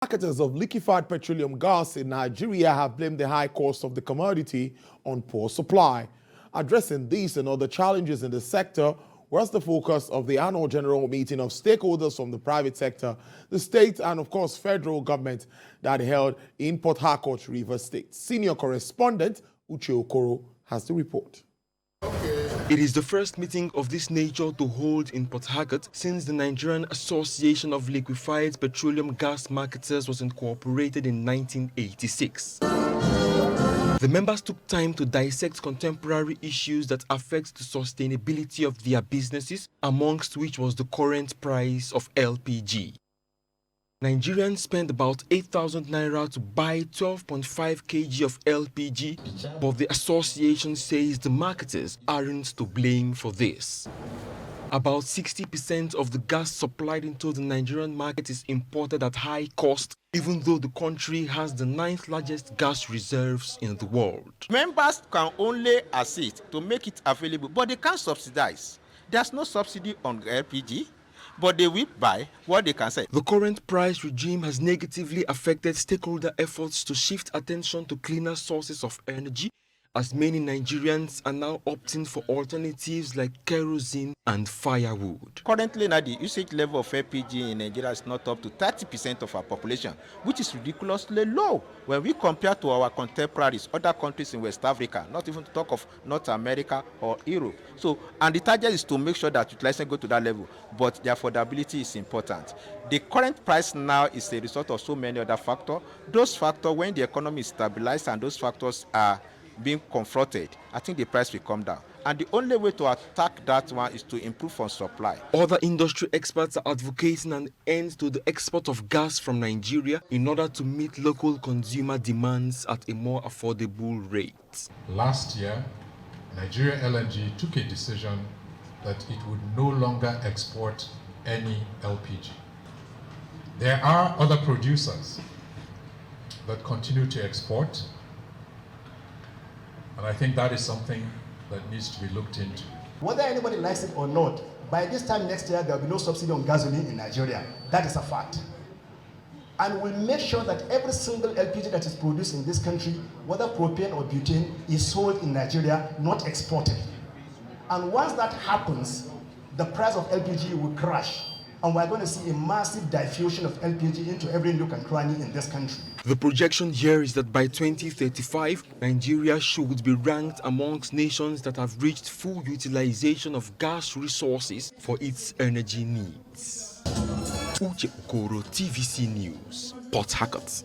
Marketers of liquefied petroleum gas in Nigeria have blamed the high cost of the commodity on poor supply. Addressing these and other challenges in the sector was the focus of the annual general meeting of stakeholders from the private sector, the state, and of course federal government that held in Port Harcourt, Rivers State. Senior correspondent Uche Okoro has the report. It is the first meeting of this nature to hold in Port Harcourt since the Nigerian Association of Liquefied Petroleum Gas Marketers was incorporated in 1986. The members took time to dissect contemporary issues that affect the sustainability of their businesses, amongst which was the current price of LPG. Nigerians spend about 8,000 naira to buy 12.5 kg of LPG, but the association says the marketers aren't to blame for this. About 60% of the gas supplied into the Nigerian market is imported at high cost, even though the country has the 9th largest gas reserves in the world. Members can only assist to make it available, but they can't subsidize. There's no subsidy on LPG. But they will buy what they can sell. The current price regime has negatively affected stakeholder efforts to shift attention to cleaner sources of energy, as many Nigerians are now opting for alternatives like kerosene and firewood. Currently, now the usage level of LPG in Nigeria is not up to 30% of our population, which is ridiculously low when we compare to our contemporaries, other countries in West Africa, not even to talk of North America or Europe. So, and the target is to make sure that utilization go to that level, but the affordability is important. The current price now is a result of so many other factors. Those factors, when the economy is stabilized and those factors are being confronted, I think the price will come down. And the only way to attack that one is to improve on supply. Other industry experts are advocating an end to the export of gas from Nigeria in order to meet local consumer demands at a more affordable rate. Last year, Nigeria LNG took a decision that it would no longer export any LPG. There are other producers that continue to export, and I think that is something that needs to be looked into. Whether anybody likes it or not, by this time next year, there will be no subsidy on gasoline in Nigeria. That is a fact. And we'll make sure that every single LPG that is produced in this country, whether propane or butane, is sold in Nigeria, not exported. And once that happens, the price of LPG will crash. And we're going to see a massive diffusion of LPG into every nook and cranny in this country. The projection here is that by 2035, Nigeria should be ranked amongst nations that have reached full utilization of gas resources for its energy needs. Uche Okoro, TVC News, Port Harcourt.